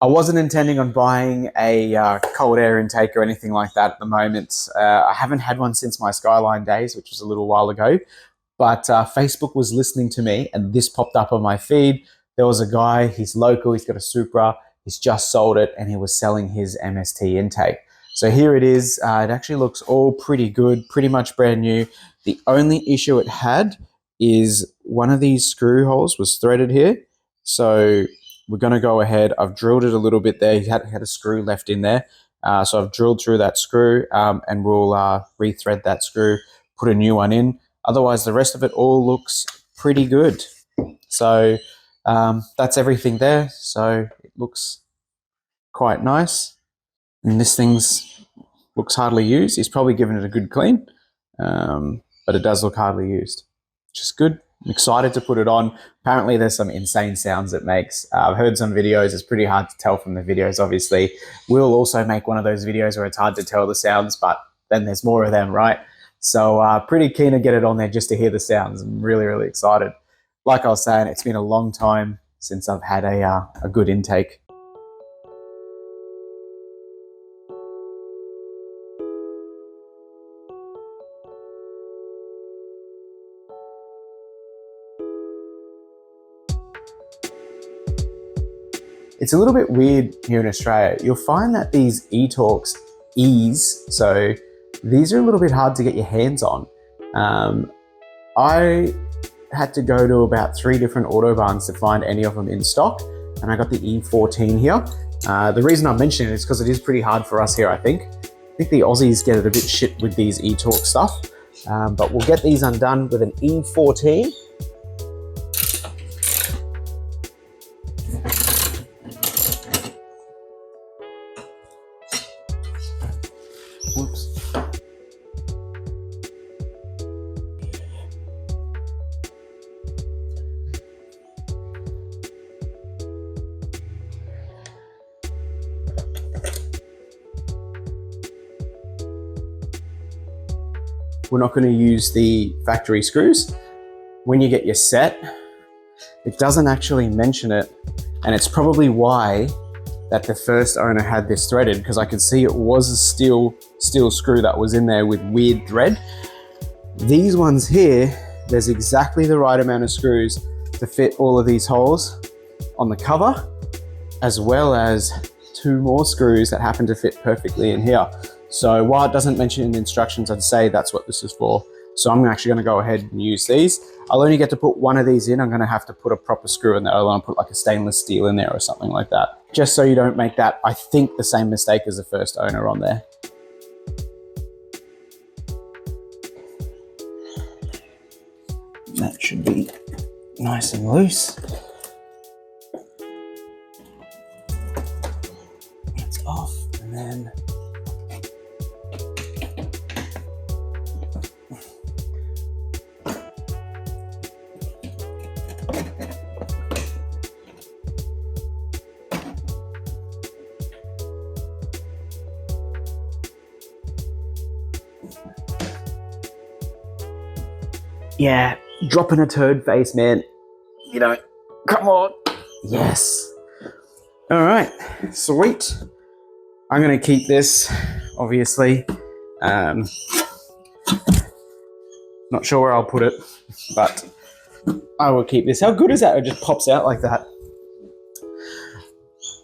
I wasn't intending on buying a cold air intake or anything like that at the moment. I haven't had one since my Skyline days, which was a little while ago. But Facebook was listening to me, and this popped up on my feed. There was a guy, he's local, he's got a Supra, he's just sold it, and he was selling his MST Intake. So here it is. It actually looks all pretty good, pretty much brand new. The only issue it had is one of these screw holes was threaded here. So we're going to go ahead. I've drilled it a little bit there. He had a screw left in there. So I've drilled through that screw and we'll rethread that screw, put a new one in. Otherwise, the rest of it all looks pretty good. So that's everything there. So it looks quite nice. And this thing's looks hardly used. He's probably given it a good clean, but it does look hardly used, which is good. I'm excited to put it on. Apparently there's some insane sounds it makes. I've heard some videos. It's pretty hard to tell from the videos, obviously. We'll also make one of those videos where it's hard to tell the sounds, but then there's more of them, right? So pretty keen to get it on there just to hear the sounds. I'm really, really excited. Like I was saying, it's been a long time since I've had a good intake. It's a little bit weird here in Australia. You'll find that these e-Talks ease, so these are a little bit hard to get your hands on. I had to go to about 3 different auto barns to find any of them in stock, and I got the E14 here. The reason I'm mentioning it is because it is pretty hard for us here, I think. I think the Aussies get it a bit shit with these e-Talk stuff, but we'll get these undone with an E14. Whoops. We're not going to use the factory screws. When you get your set, it doesn't actually mention it, and it's probably why that the first owner had this threaded, because I could see it was a steel screw that was in there with weird thread. These ones here, there's exactly the right amount of screws to fit all of these holes on the cover, as well as 2 more screws that happen to fit perfectly in here. So while it doesn't mention in the instructions, I'd say that's what this is for. So I'm actually gonna go ahead and use these. I'll only get to put one of these in. I'm gonna have to put a proper screw in there. I'll want to put like a stainless steel in there or something like that. Just so you don't make that, I think, the same mistake as the first owner on there. That should be nice and loose. It's off, and then yeah, dropping a turd face, man. You know, come on. Yes. All right, sweet. I'm gonna keep this, obviously. Not sure where I'll put it, but I will keep this. How good is that? It just pops out like that.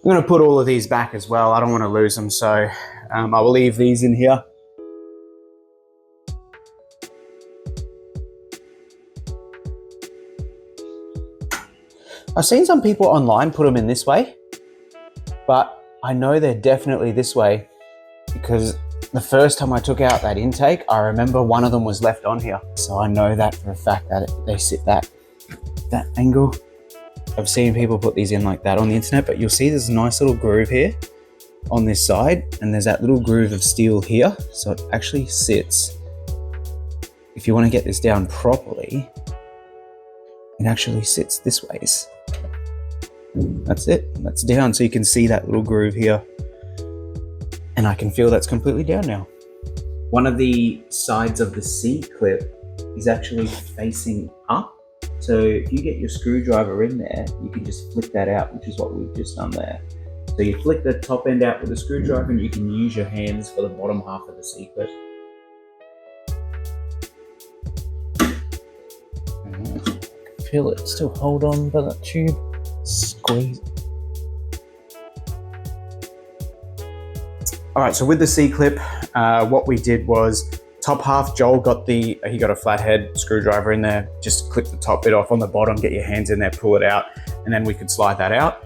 I'm gonna put all of these back as well. I don't want to lose them, so I will leave these in here. I've seen some people online put them in this way, but I know they're definitely this way because the first time I took out that intake, I remember one of them was left on here. So I know that for a fact that they sit that angle. I've seen people put these in like that on the internet, but you'll see there's a nice little groove here on this side, and there's that little groove of steel here. So it actually sits, if you want to get this down properly, it actually sits this ways. That's it, that's down. So you can see that little groove here, and I can feel that's completely down now. One of the sides of the seat clip is actually facing up. So if you get your screwdriver in there, you can just flip that out, which is what we've just done there. So you flick the top end out with a screwdriver and you can use your hands for the bottom half of the C-clip. Feel it still hold on by that tube. Squeeze. All right, so with the C-clip, what we did was top half, Joel he got a flathead screwdriver in there, just clip the top bit off on the bottom, get your hands in there, pull it out, and then we could slide that out.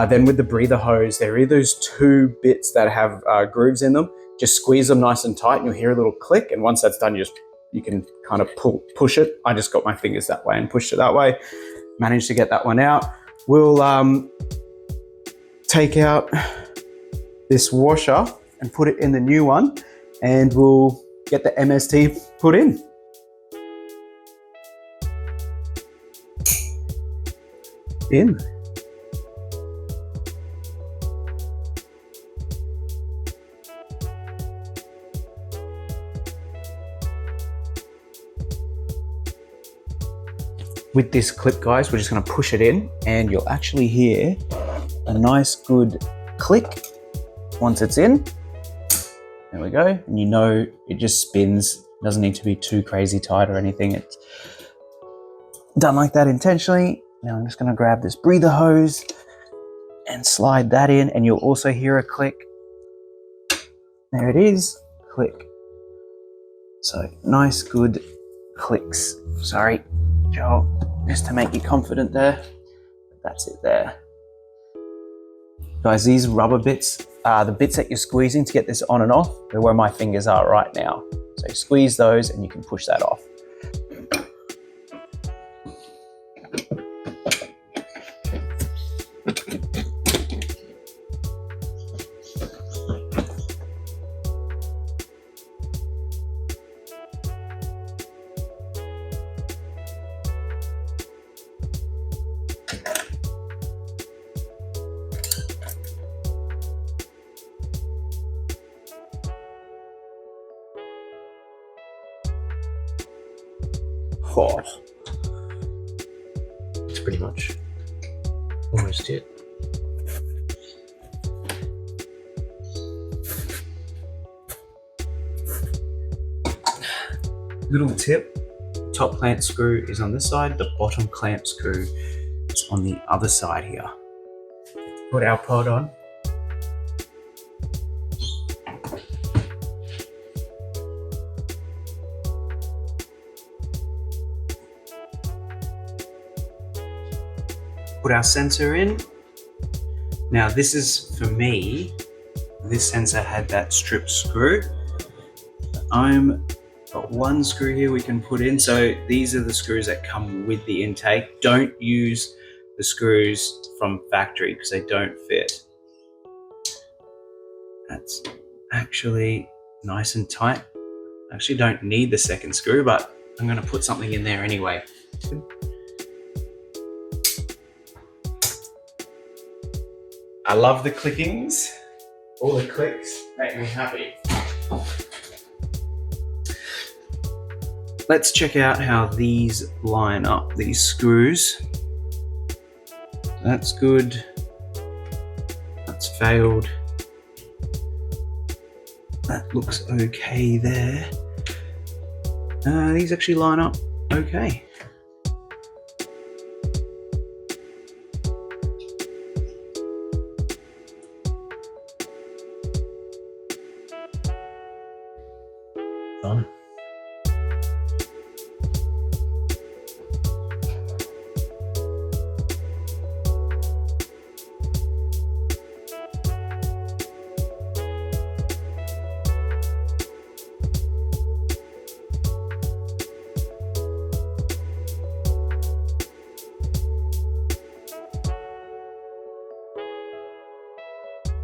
Then with the breather hose, there are those two bits that have grooves in them. Just squeeze them nice and tight and you'll hear a little click. And once that's done, you can kind of push it. I just got my fingers that way and pushed it that way. Managed to get that one out. We'll take out this washer and put it in the new one, and we'll get the MST put in. With this clip, guys, we're just going to push it in and you'll actually hear a nice good click once it's in. There we go. And you know it just spins. It doesn't need to be too crazy tight or anything. It's done like that intentionally. Now I'm just going to grab this breather hose and slide that in, and you'll also hear a click. There it is. Click. So nice good clicks. Sorry, Joel, just to make you confident there. That's it there. Guys, these rubber bits are the bits that you're squeezing to get this on and off. They're where my fingers are right now. So you squeeze those and you can push that off. Oh, it's pretty much almost it. Little tip, the top clamp screw is on this side, the bottom clamp screw is on the other side here. Put our pod on. Put our sensor in. Now this is, for me, this sensor had that strip screw. I'm got one screw here we can put in. So these are the screws that come with the intake. Don't use the screws from factory because they don't fit. That's actually nice and tight. I actually don't need the second screw, but I'm going to put something in there anyway. I love the clickings. All the clicks make me happy. Let's check out how these line up, these screws. That's good. That's failed. That looks okay there. These actually line up okay. Done.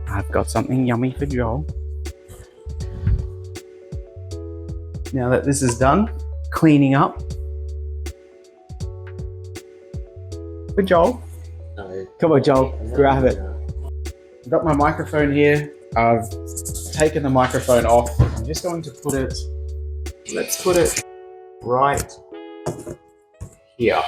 I've got something yummy for Joel. Now that this is done, cleaning up. For Joel. No. Come on, Joel, grab it. I've got my microphone here. I've taken the microphone off. I'm just going to put it, let's put it right here.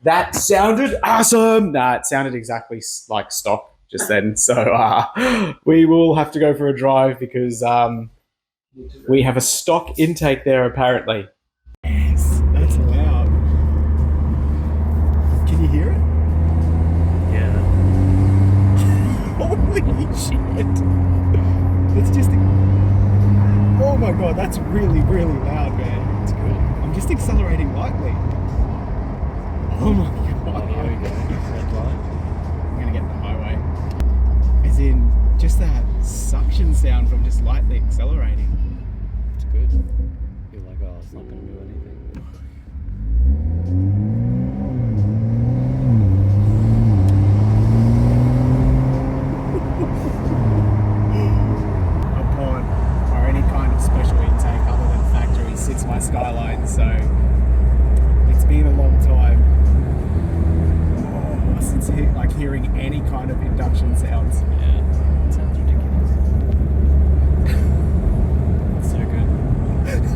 That sounded awesome. Nah, it sounded exactly like stock just then. So we will have to go for a drive because we have a stock intake there apparently. Yes, that's loud. Can you hear it? Yeah. Holy shit. It's just... Oh my god, that's really, really loud, man. It's good. I'm just accelerating lightly. Oh my god. Here we go. Red light. I'm gonna get the highway. As in, just that suction sound from just lightly accelerating. It's good. You're like, oh, it's not going to do anything. Upon or any kind of special intake other than factory sits my Skyline, so it's been a long time since like hearing any kind of induction sounds. Yeah, it sounds ridiculous. It's so good.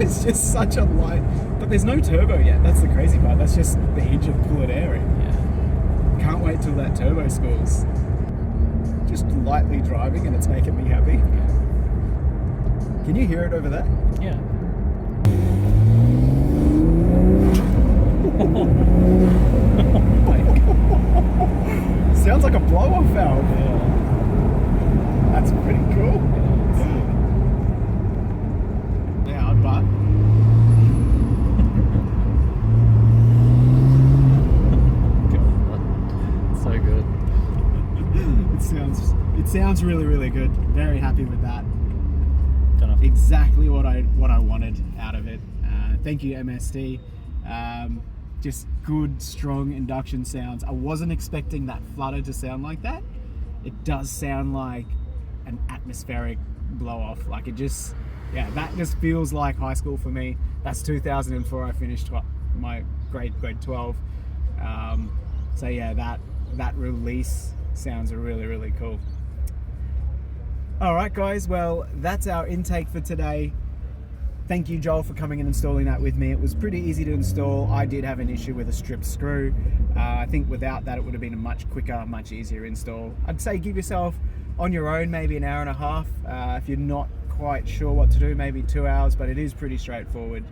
It's just such a light, but there's no turbo yet. That's the crazy part. That's just the engine pulling air in. Yeah. Can't wait till that turbo schools. Just lightly driving and it's making me happy. Yeah. Can you hear it over there? Yeah. Sounds like a blow-off valve. Yeah. That's pretty cool. Loud, but So good. it sounds really, really good. Very happy with that. Don't know. Exactly what I wanted out of it. Thank you, MST. Just good, strong induction sounds. I wasn't expecting that flutter to sound like that. It does sound like an atmospheric blow off. Like it just, yeah, that just feels like high school for me. That's 2004. I finished my grade 12. So yeah, that release sounds really, really cool. All right, guys. Well, that's our intake for today. Thank you, Joel, for coming and installing that with me. It was pretty easy to install. I did have an issue with a stripped screw. I think without that, it would have been a much quicker, much easier install. I'd say give yourself on your own maybe an hour and a half. If you're not quite sure what to do, maybe 2 hours, but it is pretty straightforward.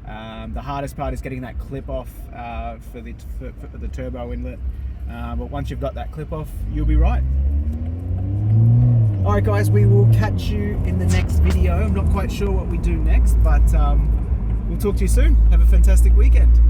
The hardest part is getting that clip off for the turbo inlet. But once you've got that clip off, you'll be right. Alright guys, we will catch you in the next video. I'm not quite sure what we do next, but we'll talk to you soon. Have a fantastic weekend.